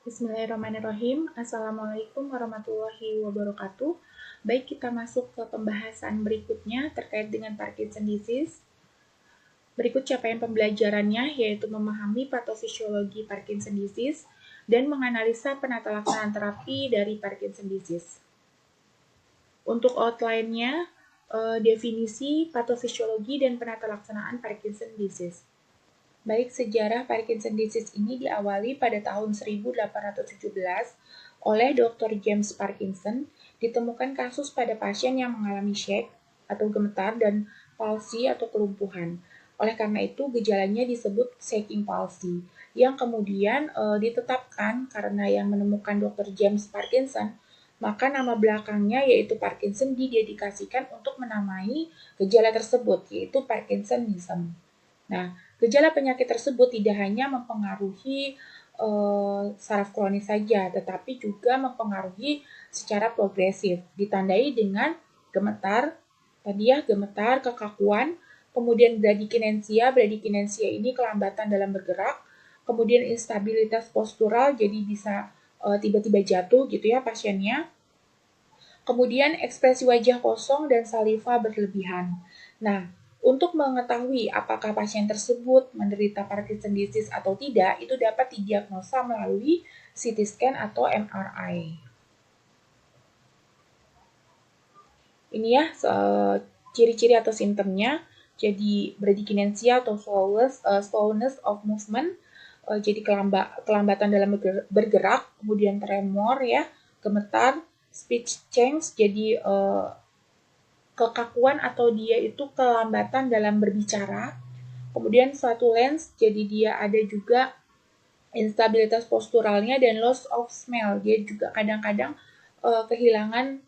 Bismillahirrahmanirrahim. Assalamualaikum warahmatullahi wabarakatuh. Baik, kita masuk ke pembahasan berikutnya terkait dengan Parkinson disease. Berikut capaian pembelajarannya yaitu memahami patofisiologi Parkinson disease dan menganalisa penata laksanaan terapi dari Parkinson disease. Untuk outline-nya, definisi patofisiologi dan penata laksanaan Parkinson disease. Baik, sejarah Parkinson disease ini diawali pada tahun 1817 oleh Dr. James Parkinson. Ditemukan kasus pada pasien yang mengalami shake atau gemetar dan palsy atau kelumpuhan. Oleh karena itu, gejalanya disebut shaking palsy, yang kemudian ditetapkan karena yang menemukan Dr. James Parkinson, maka nama belakangnya yaitu Parkinson didedikasikan untuk menamai gejala tersebut, yaitu Parkinsonism. Nah, gejala penyakit tersebut tidak hanya mempengaruhi saraf kronis saja, tetapi juga mempengaruhi secara progresif, ditandai dengan gemetar, gemetar, kekakuan, kemudian bradykinensia. Bradykinensia ini kelambatan dalam bergerak, kemudian instabilitas postural, jadi bisa tiba-tiba jatuh gitu ya pasiennya. Kemudian ekspresi wajah kosong dan saliva berlebihan. Nah, untuk mengetahui apakah pasien tersebut menderita Parkinson disease atau tidak, itu dapat didiagnosa melalui CT scan atau MRI. Ini ya ciri-ciri atau simptomnya. Jadi bradykinensia atau slowness of movement, jadi kelambatan dalam bergerak, kemudian tremor ya, gemetar, speech change, jadi kekakuan atau dia itu kelambatan dalam berbicara. Kemudian flatulence, jadi dia ada juga instabilitas posturalnya, dan loss of smell, dia juga kadang-kadang kehilangan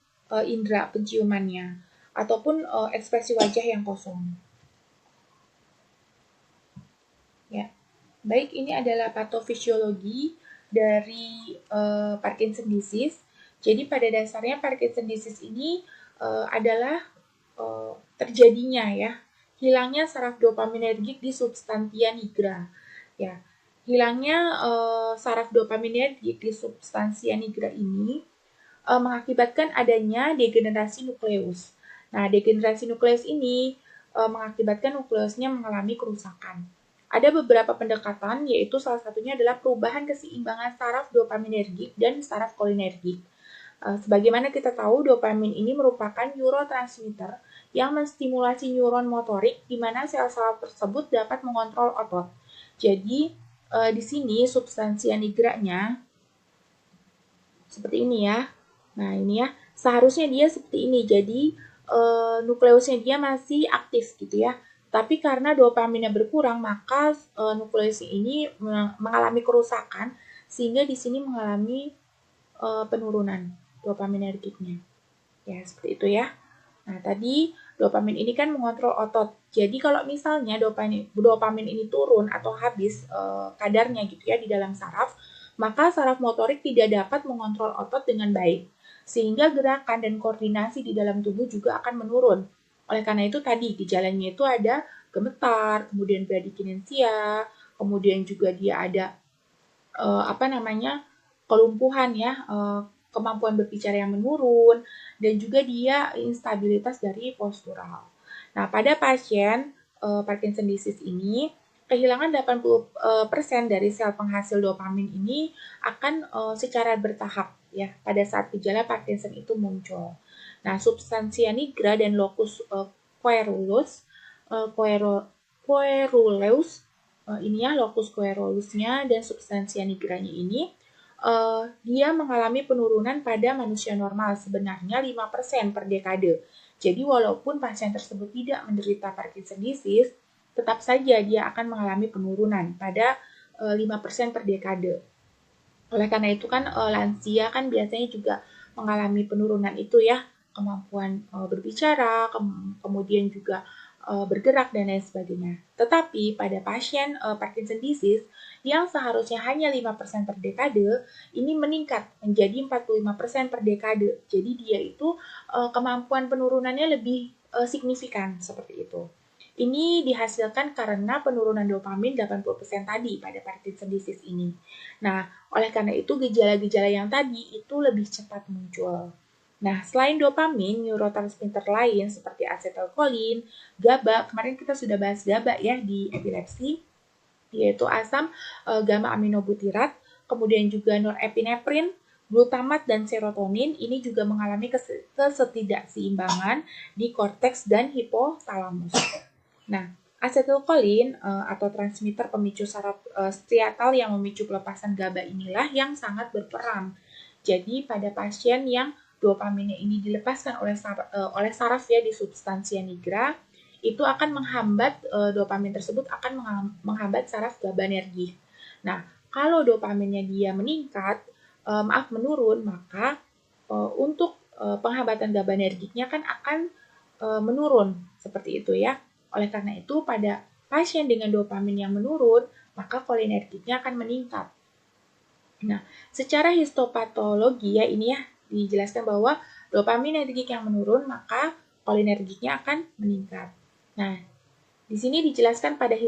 indera penciumannya, ataupun ekspresi wajah yang kosong. Ya, baik, ini adalah patofisiologi dari Parkinson disease. Jadi pada dasarnya Parkinson disease ini adalah terjadinya ya hilangnya saraf dopaminergik di substantia nigra. Ya, hilangnya saraf dopaminergik di substansia nigra ini mengakibatkan adanya degenerasi nukleus. Nah, degenerasi nukleus ini mengakibatkan nukleusnya mengalami kerusakan. Ada beberapa pendekatan, yaitu salah satunya adalah perubahan keseimbangan saraf dopaminergik dan saraf kolinergik. Sebagaimana kita tahu, dopamin ini merupakan neurotransmitter yang menstimulasi neuron motorik di mana sel-sel tersebut dapat mengontrol otot. Jadi, di sini substansia nigranya seperti ini ya. Nah, ini ya, seharusnya dia seperti ini. Jadi, nukleusnya dia masih aktif gitu ya. Tapi karena dopaminnya berkurang, maka nukleus ini mengalami kerusakan sehingga di sini mengalami penurunan dopaminergiknya. Ya, seperti itu ya. Nah, tadi dopamin ini kan mengontrol otot. Jadi kalau misalnya dopamin ini turun atau habis kadarnya gitu ya di dalam saraf, maka saraf motorik tidak dapat mengontrol otot dengan baik. Sehingga gerakan dan koordinasi di dalam tubuh juga akan menurun. Oleh karena itu tadi gejalanya itu ada gemetar, kemudian bradykinensia, kemudian juga dia ada kelumpuhan ya, kemampuan berbicara yang menurun, dan juga dia instabilitas dari postural. Nah, pada pasien Parkinson disease ini, kehilangan 80% dari sel penghasil dopamin ini akan secara bertahap ya pada saat gejala Parkinson itu muncul. Nah, substansia nigra dan locus coeruleus ini ya locus coeruleusnya dan substansia nigranya ini dia mengalami penurunan pada manusia normal sebenarnya 5% per dekade. Jadi walaupun pasien tersebut tidak menderita Parkinson disease, tetap saja dia akan mengalami penurunan pada 5% per dekade. Oleh karena itu kan lansia kan biasanya juga mengalami penurunan itu ya, kemampuan berbicara, kemudian juga bergerak dan lain sebagainya. Tetapi pada pasien Parkinson disease yang seharusnya hanya 5% per dekade, ini meningkat menjadi 45% per dekade. Jadi dia itu kemampuan penurunannya lebih signifikan seperti itu. Ini dihasilkan karena penurunan dopamin 80% tadi pada Parkinson disease ini. Nah, oleh karena itu gejala-gejala yang tadi itu lebih cepat muncul. Nah, selain dopamin, neurotransmitter lain seperti asetilkolin, GABA, kemarin kita sudah bahas GABA ya di epilepsi, yaitu asam gamma aminobutirat, kemudian juga norepinefrin, glutamat, dan serotonin ini juga mengalami ketidakseimbangan di korteks dan hipotalamus. Nah, asetilkolin atau transmitter pemicu saraf striatal yang memicu pelepasan GABA inilah yang sangat berperan. Jadi pada pasien yang dopaminnya ini dilepaskan oleh saraf ya di substansia nigra, itu akan menghambat dopamin tersebut akan menghambat saraf GABAergic. Nah, kalau dopaminnya dia menurun, maka untuk penghambatan GABAergicnya kan akan menurun seperti itu ya. Oleh karena itu, pada pasien dengan dopamin yang menurun, maka kolinergiknya akan meningkat. Nah, secara histopatologi ya ini ya dijelaskan bahwa dopaminergik yang menurun, maka kolinergiknya akan meningkat. Nah, di sini dijelaskan pada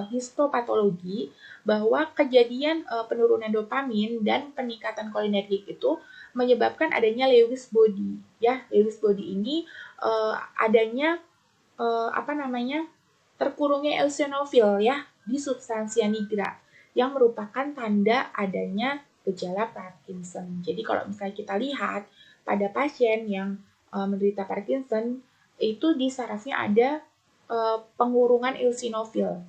histopatologi bahwa kejadian penurunan dopamin dan peningkatan kolinergik itu menyebabkan adanya Lewis body. Ya, Lewis body ini adanya terkurungnya eosinofil ya di substansia nigra yang merupakan tanda adanya gejala Parkinson. Jadi kalau misalnya kita lihat pada pasien yang menderita Parkinson itu di sarafnya ada pengurungan eosinofil,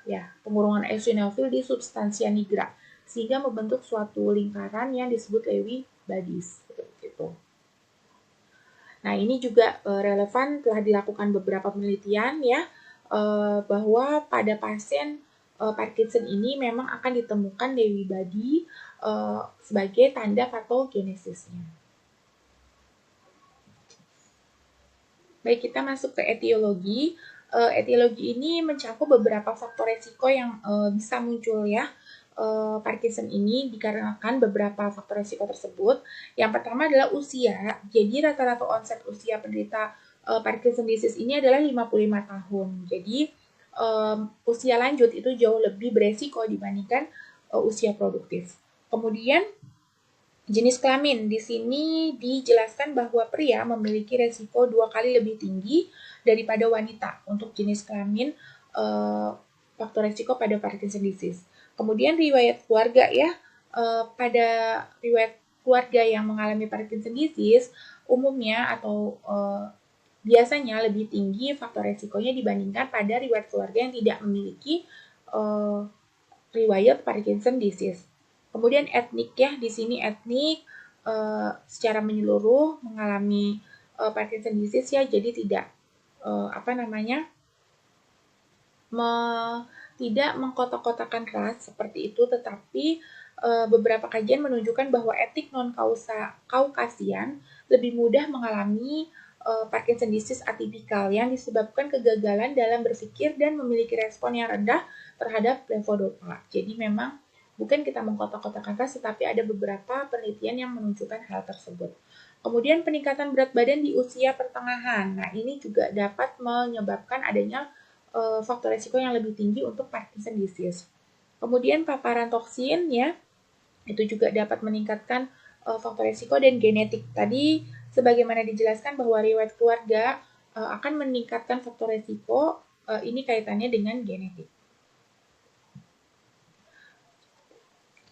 ya pengurungan eosinofil di substansia nigra sehingga membentuk suatu lingkaran yang disebut Lewy bodies gitu. Nah ini juga relevan telah dilakukan beberapa penelitian ya bahwa pada pasien Parkinson ini memang akan ditemukan Lewy body sebagai tanda patogenesisnya. Baik, kita masuk ke etiologi. Etiologi ini mencakup beberapa faktor resiko yang bisa muncul ya. Parkinson ini dikarenakan beberapa faktor resiko tersebut. Yang pertama adalah usia. Jadi rata-rata onset usia penderita Parkinson disease ini adalah 55 tahun. Jadi usia lanjut itu jauh lebih beresiko dibandingkan usia produktif. Kemudian jenis kelamin. Di sini dijelaskan bahwa pria memiliki resiko 2 kali lebih tinggi daripada wanita untuk jenis kelamin faktor resiko pada Parkinson disease. Kemudian riwayat keluarga ya. Pada riwayat keluarga yang mengalami Parkinson disease umumnya atau biasanya lebih tinggi faktor resikonya dibandingkan pada riwayat keluarga yang tidak memiliki riwayat Parkinson disease. Kemudian etnik ya, di sini etnik secara menyeluruh mengalami Parkinson disease ya, jadi tidak tidak mengkotak-kotakan ras seperti itu, tetapi beberapa kajian menunjukkan bahwa etnik non-Kaukasian lebih mudah mengalami Parkinson disease atipikal yang disebabkan kegagalan dalam berpikir dan memiliki respon yang rendah terhadap levodopa. Jadi memang bukan kita mengkotak-kotakan ras, tetapi ada beberapa penelitian yang menunjukkan hal tersebut. Kemudian peningkatan berat badan di usia pertengahan. Nah, ini juga dapat menyebabkan adanya faktor risiko yang lebih tinggi untuk Parkinson disease. Kemudian paparan toksin ya, itu juga dapat meningkatkan faktor risiko dan genetik. Tadi sebagaimana dijelaskan bahwa riwayat keluarga akan meningkatkan faktor risiko, ini kaitannya dengan genetik.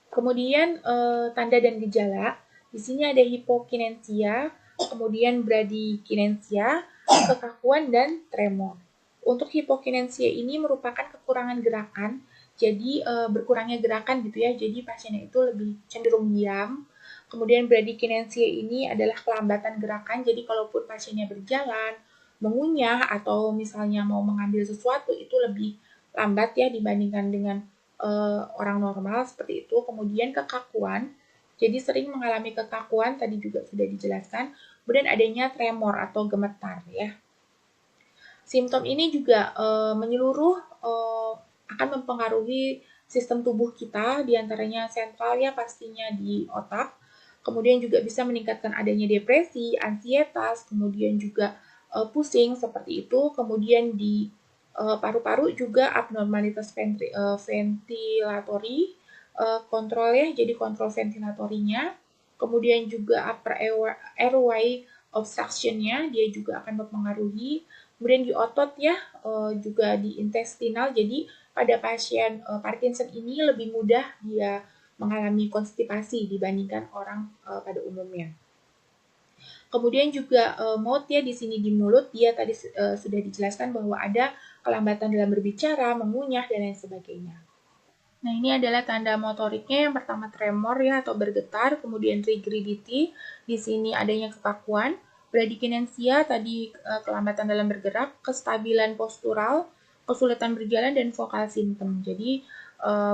Kemudian tanda dan gejala, di sini ada hipokinensia, kemudian bradykinensia, kekakuan, dan tremor. Untuk hipokinensia ini merupakan kekurangan gerakan, jadi berkurangnya gerakan gitu ya, jadi pasiennya itu lebih cenderung diam. Kemudian bradykinensia ini adalah kelambatan gerakan, jadi kalaupun pasiennya berjalan, mengunyah, atau misalnya mau mengambil sesuatu itu lebih lambat ya dibandingkan dengan orang normal seperti itu. Kemudian kekakuan, jadi sering mengalami kekakuan, tadi juga sudah dijelaskan. Kemudian adanya tremor atau gemetar ya. Simptom ini juga menyeluruh akan mempengaruhi sistem tubuh kita, diantaranya sentral ya pastinya di otak. Kemudian juga bisa meningkatkan adanya depresi, ansietas, kemudian juga pusing seperti itu. Kemudian di Paru-paru juga abnormalitas ventilatory, kontrol ya, jadi kontrol ventilatorinya. Kemudian juga upper airway obstruction-nya, dia juga akan mempengaruhi. Kemudian di otot ya, juga di intestinal, jadi pada pasien Parkinson ini lebih mudah dia mengalami konstipasi dibandingkan orang pada umumnya. Kemudian juga mood ya, di sini di mulut dia tadi sudah dijelaskan bahwa ada kelambatan dalam berbicara, mengunyah, dan lain sebagainya. Nah, ini adalah tanda motoriknya. Yang pertama tremor ya atau bergetar, kemudian rigidity, di sini adanya kekakuan, bradykinesia tadi kelambatan dalam bergerak, kestabilan postural, kesulitan berjalan, dan vokal symptom. Jadi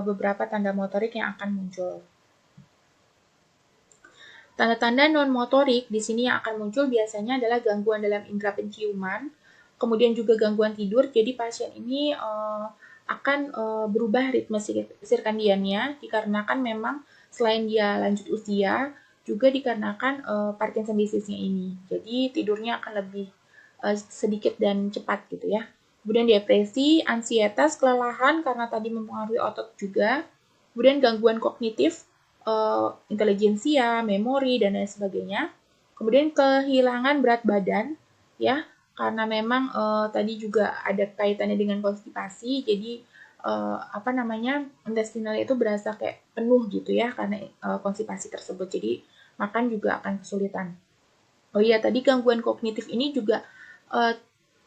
beberapa tanda motorik yang akan muncul. Tanda-tanda non-motorik di sini yang akan muncul biasanya adalah gangguan dalam indera penciuman, kemudian juga gangguan tidur. Jadi pasien ini akan berubah ritme sirkadiannya dikarenakan memang selain dia lanjut usia, juga dikarenakan Parkinson disease-nya ini. Jadi tidurnya akan lebih sedikit dan cepat gitu ya. Kemudian depresi, ansietas, kelelahan karena tadi mempengaruhi otot juga. Kemudian gangguan kognitif, intelijensia, memori, dan lain sebagainya. Kemudian kehilangan berat badan, ya, karena memang tadi juga ada kaitannya dengan konstipasi, jadi intestinal itu berasa kayak penuh gitu ya, karena konstipasi tersebut, jadi makan juga akan kesulitan. Oh iya, tadi gangguan kognitif ini juga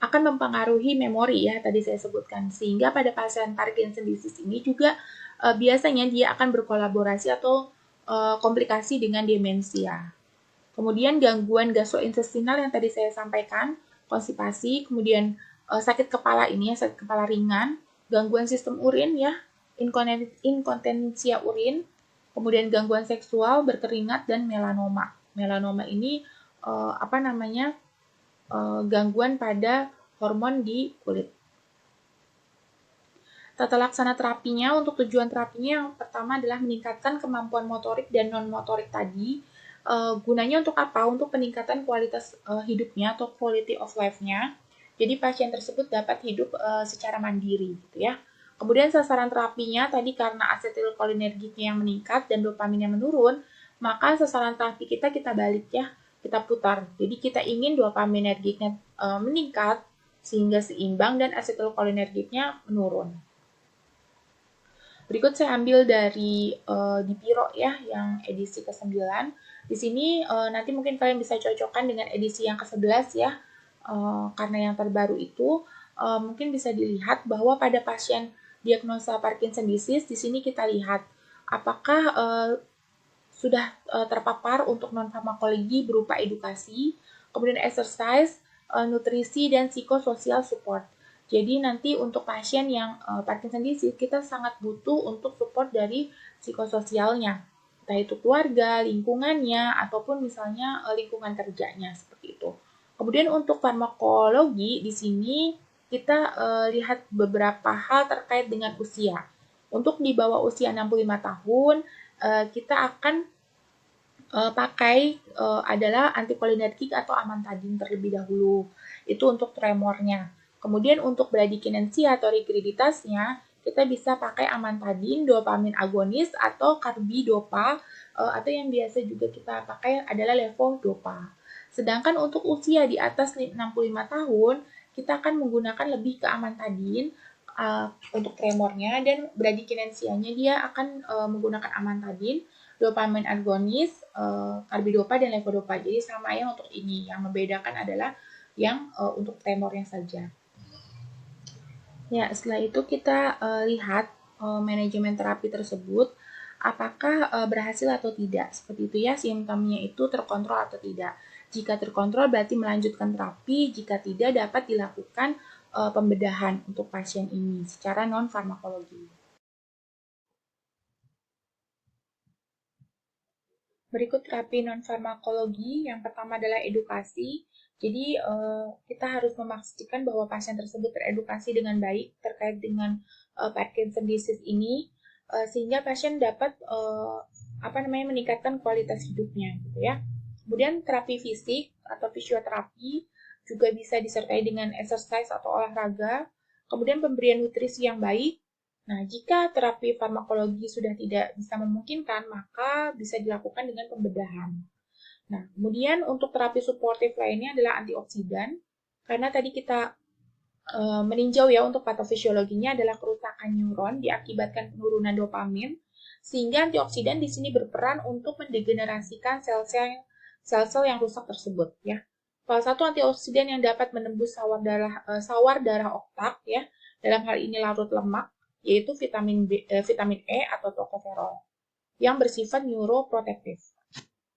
akan mempengaruhi memori ya, tadi saya sebutkan. Sehingga pada pasien Parkinson disease ini juga biasanya dia akan berkolaborasi atau komplikasi dengan demensia. Kemudian gangguan gastrointestinal yang tadi saya sampaikan, konstipasi, kemudian sakit kepala ini ya, sakit kepala ringan, gangguan sistem urin ya, inkontinensia urin, kemudian gangguan seksual, berkeringat, dan melanoma. Melanoma ini gangguan pada hormon di kulit. Tata laksana terapinya, untuk tujuan terapinya yang pertama adalah meningkatkan kemampuan motorik dan non-motorik tadi. Gunanya untuk apa? Untuk peningkatan kualitas hidupnya atau quality of life-nya. Jadi pasien tersebut dapat hidup secara mandiri gitu ya. Kemudian sasaran terapinya tadi karena asetilkolinergiknya yang meningkat dan dopaminnya menurun, maka sasaran terapi kita balik ya, kita putar. Jadi kita ingin dopaminergiknya meningkat sehingga seimbang dan asetilkolinergiknya menurun. Berikut saya ambil dari Dipiro ya, yang edisi ke-9. Di sini nanti mungkin kalian bisa cocokkan dengan edisi yang ke-11 ya, karena yang terbaru itu mungkin bisa dilihat bahwa pada pasien diagnosa Parkinson disease, di sini kita lihat apakah sudah terpapar untuk non-farmakologi berupa edukasi, kemudian exercise, nutrisi, dan psikososial support. Jadi nanti untuk pasien yang Parkinson disease, kita sangat butuh untuk support dari psikososialnya. Entah itu keluarga, lingkungannya, ataupun misalnya lingkungan kerjanya, seperti itu. Kemudian untuk farmakologi, di sini kita lihat beberapa hal terkait dengan usia. Untuk di bawah usia 65 tahun, kita akan pakai adalah antikolinergik atau amantadin terlebih dahulu. Itu untuk tremornya. Kemudian untuk bradykinesia atau rigiditasnya, kita bisa pakai amantadin, dopamin agonis, atau carbidopa, atau yang biasa juga kita pakai adalah levodopa. Sedangkan untuk usia di atas 65 tahun, kita akan menggunakan lebih ke amantadin untuk tremornya, dan bradykinesianya dia akan menggunakan amantadin, dopamin agonis, carbidopa, dan levodopa. Jadi sama yang untuk ini. Yang membedakan adalah yang untuk tremornya saja. Ya, setelah itu kita lihat manajemen terapi tersebut apakah berhasil atau tidak. Seperti itu ya, simptomnya itu terkontrol atau tidak. Jika terkontrol berarti melanjutkan terapi, jika tidak dapat dilakukan pembedahan untuk pasien ini secara non-farmakologi. Berikut terapi non-farmakologi, yang pertama adalah edukasi. Jadi kita harus memastikan bahwa pasien tersebut teredukasi dengan baik terkait dengan Parkinson disease ini, sehingga pasien dapat meningkatkan kualitas hidupnya, gitu ya. Kemudian terapi fisik atau fisioterapi juga bisa disertai dengan exercise atau olahraga. Kemudian pemberian nutrisi yang baik. Nah, jika terapi farmakologi sudah tidak bisa memungkinkan, maka bisa dilakukan dengan pembedahan. Nah, kemudian untuk terapi suportif lainnya adalah antioksidan, karena tadi kita meninjau ya untuk patofisiologinya adalah kerusakan neuron diakibatkan penurunan dopamin, sehingga antioksidan di sini berperan untuk mendegenerasikan sel-sel yang rusak tersebut ya. Salah satu antioksidan yang dapat menembus sawar darah otak ya, dalam hal ini larut lemak, yaitu vitamin E atau tokoferol yang bersifat neuroprotektif.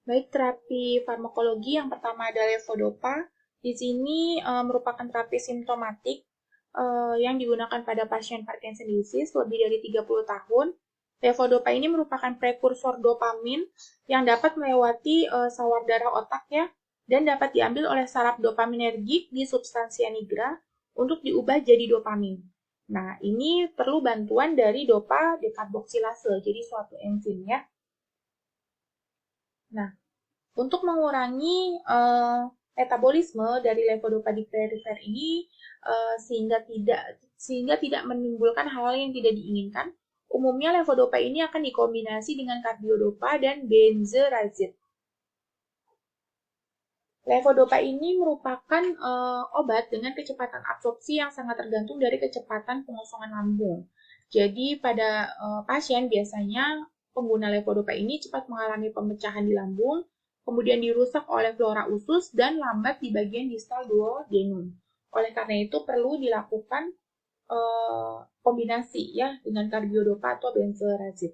Baik, terapi farmakologi yang pertama adalah levodopa. Di sini merupakan terapi simptomatik yang digunakan pada pasien Parkinson disease lebih dari 30 tahun. Levodopa ini merupakan prekursor dopamin yang dapat melewati sawar darah otak ya, dan dapat diambil oleh saraf dopaminergik di substansia nigra untuk diubah jadi dopamin. Nah, ini perlu bantuan dari dopa dekarboksilase, jadi suatu enzim ya. Nah, untuk mengurangi metabolisme dari levodopa di perifer ini sehingga tidak menimbulkan hal yang tidak diinginkan, umumnya levodopa ini akan dikombinasi dengan kardiodopa dan benzerazid. Levodopa ini merupakan obat dengan kecepatan absorpsi yang sangat tergantung dari kecepatan pengosongan lambung. Jadi pada pasien biasanya pengguna levodopa ini cepat mengalami pemecahan di lambung, kemudian dirusak oleh flora usus dan lambat di bagian distal duodenum. Oleh karena itu perlu dilakukan kombinasi ya dengan kardiodopa atau benzerazid.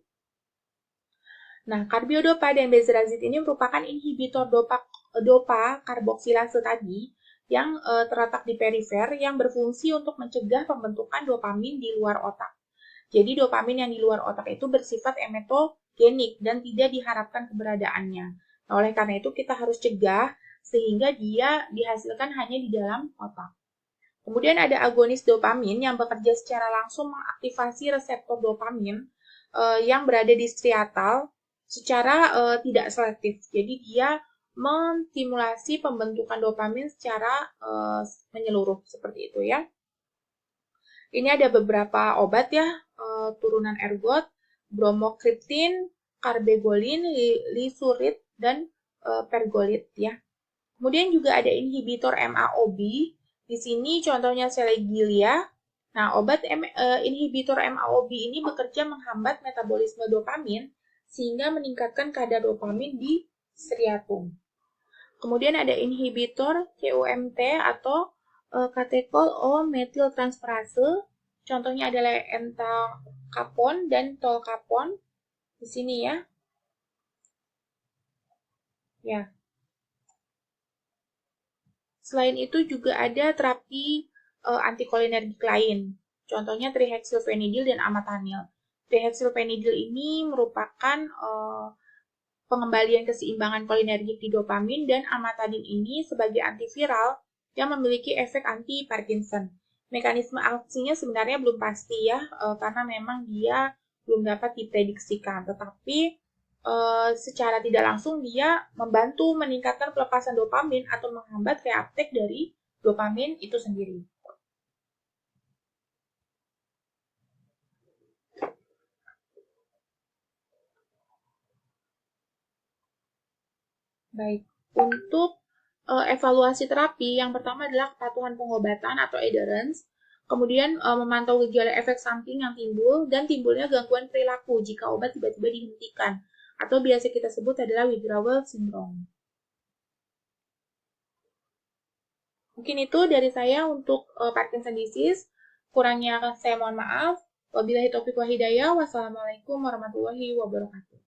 Nah, karbiodopa dan benzerazid ini merupakan inhibitor dopa karboksilase tadi yang terletak di perifer yang berfungsi untuk mencegah pembentukan dopamin di luar otak. Jadi dopamin yang di luar otak itu bersifat emetogenik dan tidak diharapkan keberadaannya. Nah, oleh karena itu kita harus cegah sehingga dia dihasilkan hanya di dalam otak. Kemudian ada agonis dopamin yang bekerja secara langsung mengaktifasi reseptor dopamin yang berada di striatal secara tidak selektif. Jadi dia menstimulasi pembentukan dopamin secara menyeluruh seperti itu ya. Ini ada beberapa obat ya, turunan ergot, bromokriptin, karbegolin, lisurit, dan pergolid ya. Kemudian juga ada inhibitor MAOB. Di sini contohnya Selegilia. Nah, obat inhibitor MAOB ini bekerja menghambat metabolisme dopamin sehingga meningkatkan kadar dopamin di striatum. Kemudian ada inhibitor COMT atau katekol O-metiltransferase. Contohnya adalah entacapone dan tolcapone. Di sini ya. Ya. Selain itu juga ada terapi antikolinergik lain. Contohnya trihexylphenidil dan amatanil. Trihexylphenidil ini merupakan pengembalian keseimbangan kolinergik di dopamin dan amatadin ini sebagai antiviral yang memiliki efek anti-Parkinson. Mekanisme aksinya sebenarnya belum pasti ya, karena memang dia belum dapat diprediksikan. Tetapi secara tidak langsung dia membantu meningkatkan pelepasan dopamin atau menghambat reuptake dari dopamin itu sendiri. Baik, untuk evaluasi terapi, yang pertama adalah kepatuhan pengobatan atau adherence, kemudian memantau gejala efek samping yang timbul, dan timbulnya gangguan perilaku jika obat tiba-tiba dihentikan, atau biasa kita sebut adalah withdrawal syndrome. Mungkin itu dari saya untuk Parkinson disease, kurangnya saya mohon maaf. Wabillahi taufiq wa hidayah. Wassalamualaikum warahmatullahi wabarakatuh.